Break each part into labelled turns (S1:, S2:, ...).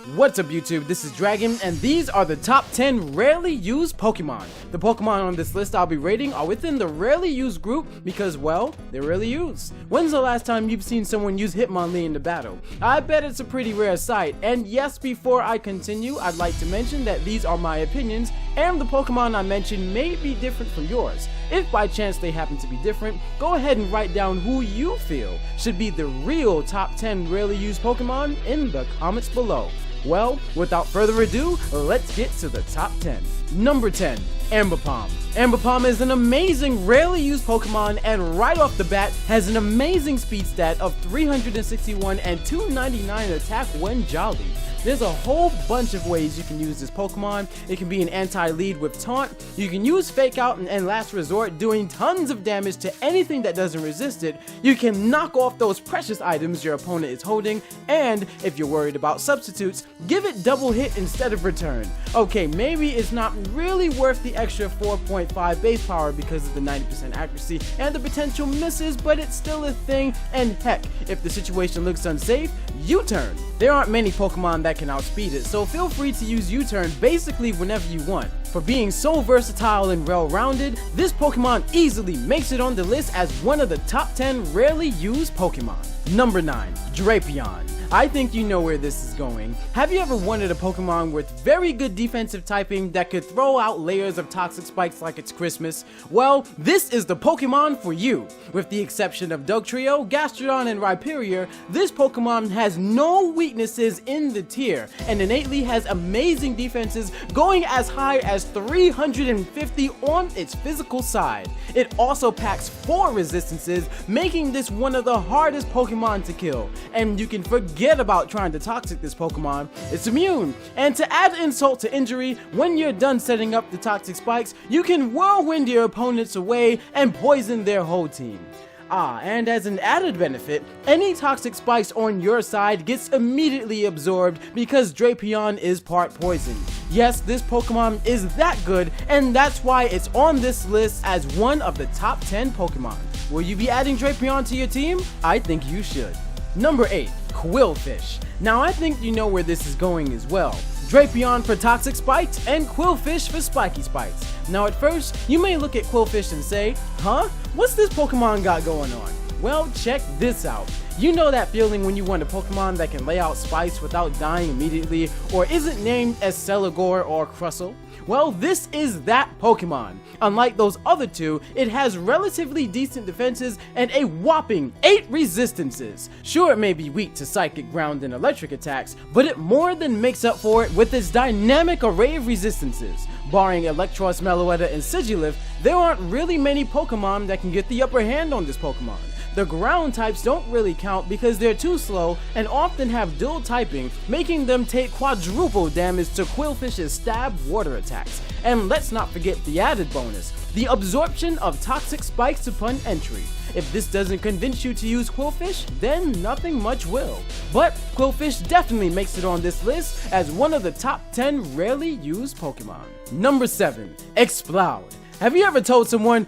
S1: What's up YouTube, this is Dragon, and these are the top 10 rarely used Pokemon. The Pokemon on this list I'll be rating are within the rarely used group because, well, they're rarely used. When's the last time you've seen someone use Hitmonlee in the battle? I bet it's a pretty rare sight, and yes, before I continue, I'd like to mention that these are my opinions, and the Pokemon I mentioned may be different from yours. If by chance they happen to be different, go ahead and write down who you feel should be the real top 10 rarely used Pokemon in the comments below. Well, without further ado, let's get to the top 10. Number 10, Ambipom. Ambipom is an amazing rarely used Pokemon and right off the bat has an amazing speed stat of 361 and 299 attack when jolly. There's a whole bunch of ways you can use this Pokemon. It can be an anti-lead with Taunt, you can use Fake Out and Last Resort doing tons of damage to anything that doesn't resist it, you can knock off those precious items your opponent is holding, and if you're worried about substitutes, give it double hit instead of return. Okay, maybe it's not really worth the extra 4.5 base power because of the 90% accuracy and the potential misses, but it's still a thing, and heck, if the situation looks unsafe, U-turn. There aren't many Pokemon that can outspeed it, so feel free to use U-turn basically whenever you want. For being so versatile and well-rounded, this Pokemon easily makes it on the list as one of the top 10 rarely used Pokemon. Number 9, Drapion. I think you know where this is going. Have you ever wanted a Pokemon with very good defensive typing that could throw out layers of toxic spikes like it's Christmas? Well, this is the Pokemon for you. With the exception of Dugtrio, Gastrodon, and Rhyperior, this Pokemon has no weaknesses in the tier and innately has amazing defenses going as high as 350 on its physical side. It also packs 4 resistances, making this one of the hardest Pokemon to kill, and you can forget about trying to toxic this Pokemon. It's immune, and to add insult to injury, when you're done setting up the toxic spikes, you can whirlwind your opponents away and poison their whole team. And as an added benefit, any toxic spikes on your side gets immediately absorbed because Drapion is part poison. Yes, this Pokemon is that good, and that's why it's on this list as one of the top 10 Pokemon. Will you be adding Drapion to your team? I think you should. Number 8, Qwilfish. Now I think you know where this is going as well. Drapion for toxic spikes and Qwilfish for spiky spikes. Now at first, you may look at Qwilfish and say, huh? What's this Pokemon got going on? Well, check this out. You know that feeling when you want a Pokemon that can lay out spikes without dying immediately or isn't named as Celigore or Crustle? Well, this is that Pokemon. Unlike those other two, it has relatively decent defenses and a whopping 8 resistances. Sure, it may be weak to psychic, ground, and electric attacks, but it more than makes up for it with its dynamic array of resistances. Barring Electros, Meloetta, and Sigilyph, there aren't really many Pokemon that can get the upper hand on this Pokemon. The ground types don't really count because they're too slow and often have dual typing, making them take quadruple damage to Qwilfish's stab water attacks. And let's not forget the added bonus, the absorption of toxic spikes upon entry. If this doesn't convince you to use Qwilfish, then nothing much will. But Qwilfish definitely makes it on this list as one of the top 10 rarely used Pokemon. Number 7, Exploud. Have you ever told someone,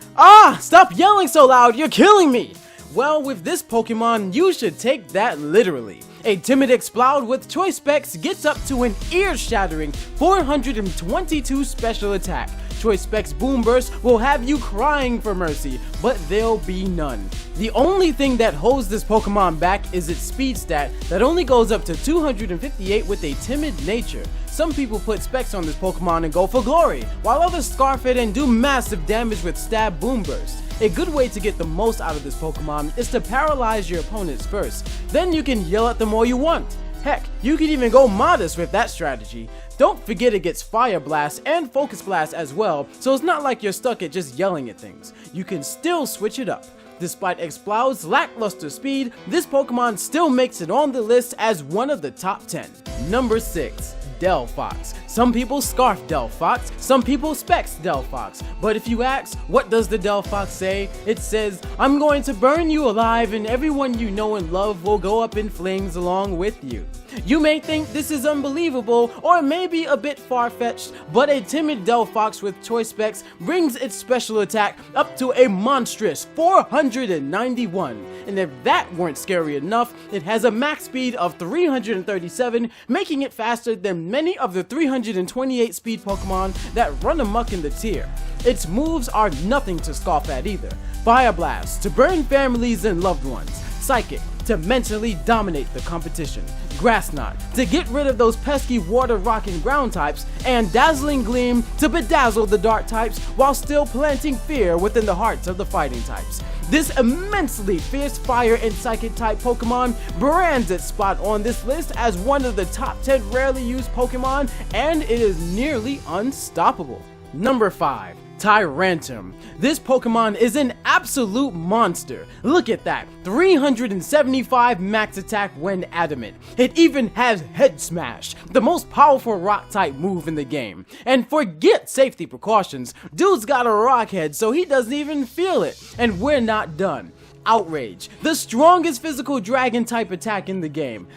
S1: stop yelling so loud, you're killing me? Well, with this Pokemon, you should take that literally. A timid Exploud with choice specs gets up to an ear-shattering 422 special attack. Choice specs Boom Burst will have you crying for mercy, but there'll be none. The only thing that holds this Pokemon back is its speed stat that only goes up to 258 with a timid nature. Some people put specs on this Pokemon and go for glory, while others scarf it and do massive damage with Stab Boom Burst. A good way to get the most out of this Pokemon is to paralyze your opponents first, then you can yell at them all you want. Heck, you can even go modest with that strategy. Don't forget it gets Fire Blast and Focus Blast as well, so it's not like you're stuck at just yelling at things. You can still switch it up. Despite Exploud's lackluster speed, this Pokemon still makes it on the list as one of the top 10. Number 6, Delphox. Some people scarf Delphox, some people specs Delphox. But if you ask, what does the Delphox say? It says, I'm going to burn you alive and everyone you know and love will go up in flames along with you. You may think this is unbelievable or maybe a bit far-fetched, but a timid Delphox with choice specs brings its special attack up to a monstrous 491. And if that weren't scary enough, it has a max speed of 337, making it faster than many of the 328 speed Pokemon that run amok in the tier. Its moves are nothing to scoff at either. Fire Blast to burn families and loved ones. Psychic to mentally dominate the competition. Grass Knot to get rid of those pesky water, rock, and ground types, and Dazzling Gleam to bedazzle the dark types while still planting fear within the hearts of the fighting types. This immensely fierce fire and psychic type Pokemon brands its spot on this list as one of the top 10 rarely used Pokemon, and it is nearly unstoppable. Number 5. Tyrantrum. This Pokemon is an absolute monster. Look at that, 375 max attack when adamant. It even has Head Smash, the most powerful rock type move in the game. And forget safety precautions, dude's got a rock head so he doesn't even feel it. And we're not done. Outrage, the strongest physical dragon type attack in the game.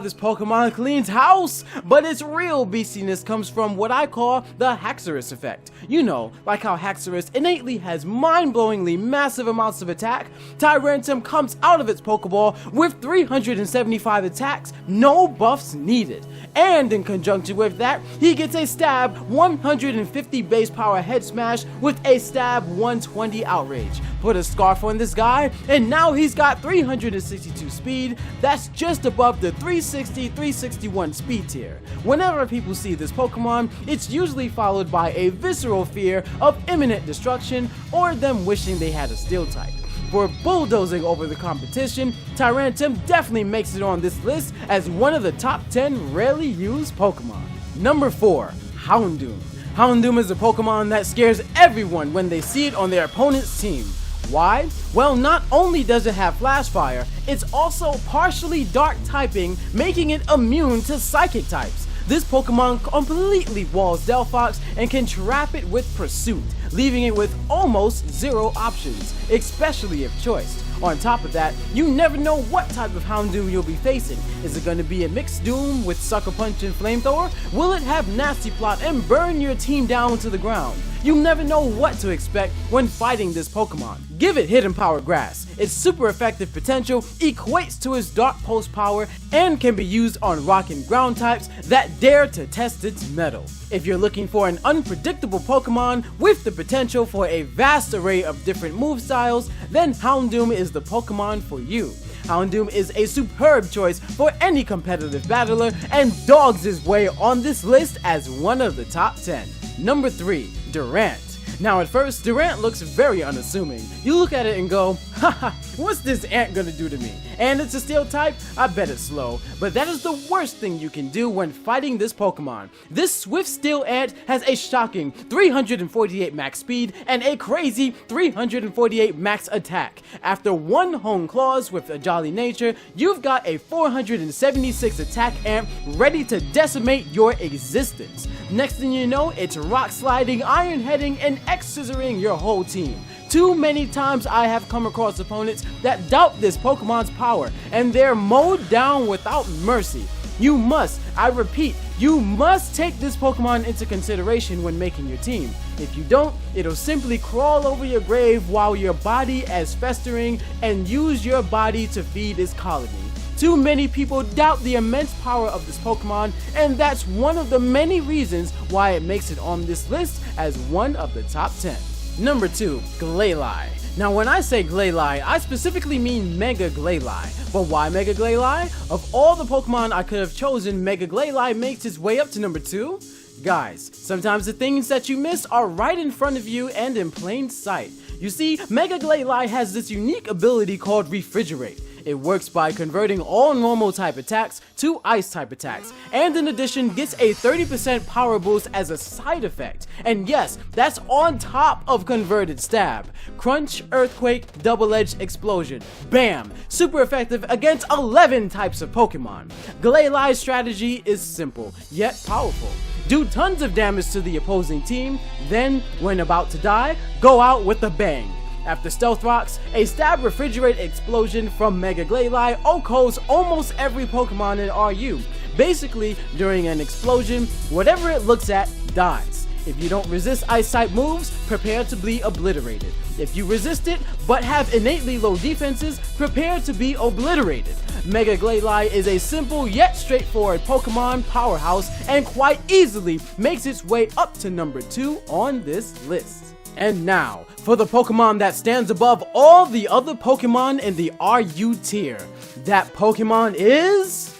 S1: This Pokemon cleans house, but its real beastiness comes from what I call the Haxorus effect. You know, like how Haxorus innately has mind-blowingly massive amounts of attack, Tyrantrum comes out of its Pokeball with 375 attacks, no buffs needed. And in conjunction with that, he gets a stab 150 base power Head Smash with a stab 120 outrage. Put a scarf on this guy, and now he's got 362 speed. That's just above the 360-361 speed tier. Whenever people see this Pokemon, it's usually followed by a visceral fear of imminent destruction or them wishing they had a steel type. For bulldozing over the competition, Tyrantrum definitely makes it on this list as one of the top 10 rarely used Pokemon. Number 4. Houndoom. Houndoom is a Pokemon that scares everyone when they see it on their opponent's team. Why? Well, not only does it have Flash Fire, it's also partially dark typing, making it immune to psychic types. This Pokemon completely walls Delphox and can trap it with Pursuit, leaving it with almost zero options, especially if choiced. On top of that, you never know what type of Houndoom you'll be facing. Is it going to be a mixed Doom with Sucker Punch and Flamethrower? Will it have Nasty Plot and burn your team down to the ground? You never know what to expect when fighting this Pokemon. Give it Hidden Power Grass. Its super effective potential equates to its Dark Pulse power and can be used on rock and ground types that dare to test its mettle. If you're looking for an unpredictable Pokemon with the potential for a vast array of different move styles, then Houndoom is the Pokemon for you. Houndoom is a superb choice for any competitive battler and dogs his way on this list as one of the top 10. Number 3. Durant. Now at first, Durant looks very unassuming. You look at it and go, haha, what's this ant gonna do to me? And it's a steel type? I bet it's slow. But that is the worst thing you can do when fighting this Pokemon. This swift steel ant has a shocking 348 max speed and a crazy 348 max attack. After one Hone Claws with a jolly nature, you've got a 476 attack ant ready to decimate your existence. Next thing you know, it's rock sliding, iron heading, and X-scissoring your whole team. Too many times I have come across opponents that doubt this Pokemon's power, and they're mowed down without mercy. You must, I repeat, you must take this Pokemon into consideration when making your team. If you don't, it'll simply crawl over your grave while your body is festering and use your body to feed its colony. Too many people doubt the immense power of this Pokemon, and that's one of the many reasons why it makes it on this list as one of the top 10. Number 2. Glalie. Now when I say Glalie, I specifically mean Mega Glalie. But why Mega Glalie? Of all the Pokemon I could have chosen, Mega Glalie makes its way up to number 2? Guys, sometimes the things that you miss are right in front of you and in plain sight. You see, Mega Glalie has this unique ability called Refrigerate. It works by converting all normal type attacks to ice type attacks, and in addition gets a 30% power boost as a side effect. And yes, that's on top of converted stab. Crunch, earthquake, double-edged explosion. Bam! Super effective against 11 types of Pokemon. Glalie's strategy is simple, yet powerful. Do tons of damage to the opposing team, then, when about to die, go out with a bang. After Stealth Rocks, a Stab Refrigerate Explosion from Mega Glalie OHKOs almost every Pokemon in RU. Basically, during an explosion, whatever it looks at dies. If you don't resist ice type moves, prepare to be obliterated. If you resist it, but have innately low defenses, prepare to be obliterated. Mega Glalie is a simple yet straightforward Pokemon powerhouse and quite easily makes its way up to number 2 on this list. And now, for the Pokemon that stands above all the other Pokemon in the RU tier. That Pokemon is...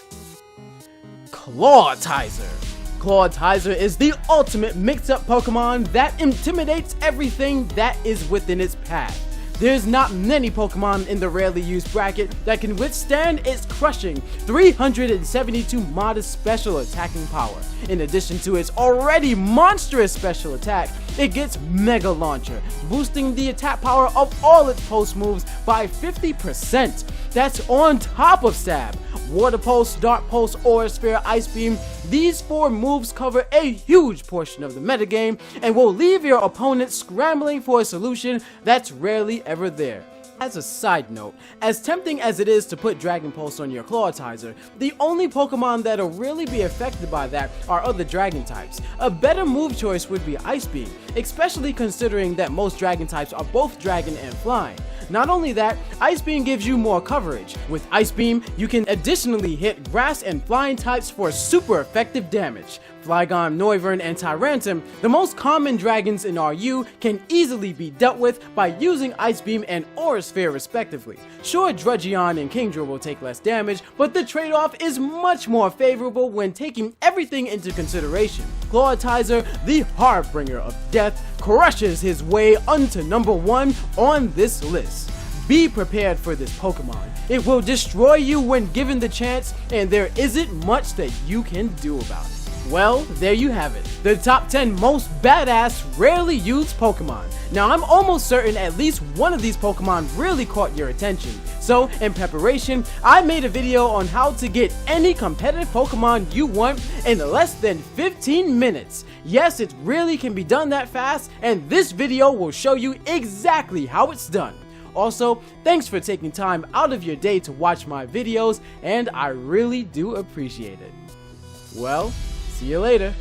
S1: Clawtizer. Clawtizer is the ultimate mix-up Pokemon that intimidates everything that is within its path. There's not many Pokemon in the rarely used bracket that can withstand its crushing 372 modest special attacking power. In addition to its already monstrous special attack, it gets Mega Launcher, boosting the attack power of all its pulse moves by 50%. That's on top of Stab. Water Pulse, Dark Pulse, Aura Sphere, Ice Beam. These 4 moves cover a huge portion of the metagame and will leave your opponent scrambling for a solution that's rarely ever there. As a side note, as tempting as it is to put Dragon Pulse on your Clawtizer, the only Pokemon that'll really be affected by that are other Dragon types. A better move choice would be Ice Beam, especially considering that most Dragon types are both Dragon and Flying. Not only that, Ice Beam gives you more coverage. With Ice Beam, you can additionally hit Grass and Flying types for super effective damage. Flygon, Noivern, and Tyrantrum, the most common dragons in RU, can easily be dealt with by using Ice Beam and Aura Sphere respectively. Sure, Drapion and Kingdra will take less damage, but the trade-off is much more favorable when taking everything into consideration. Clawtizer, the Harbinger of Death, crushes his way onto number 1 on this list. Be prepared for this Pokemon. It will destroy you when given the chance, and there isn't much that you can do about it. Well, there you have it, the top 10 most badass, rarely used Pokemon. Now, I'm almost certain at least one of these Pokemon really caught your attention. So, in preparation, I made a video on how to get any competitive Pokemon you want in less than 15 minutes. Yes, it really can be done that fast, and this video will show you exactly how it's done. Also, thanks for taking time out of your day to watch my videos, and I really do appreciate it. Well, see you later.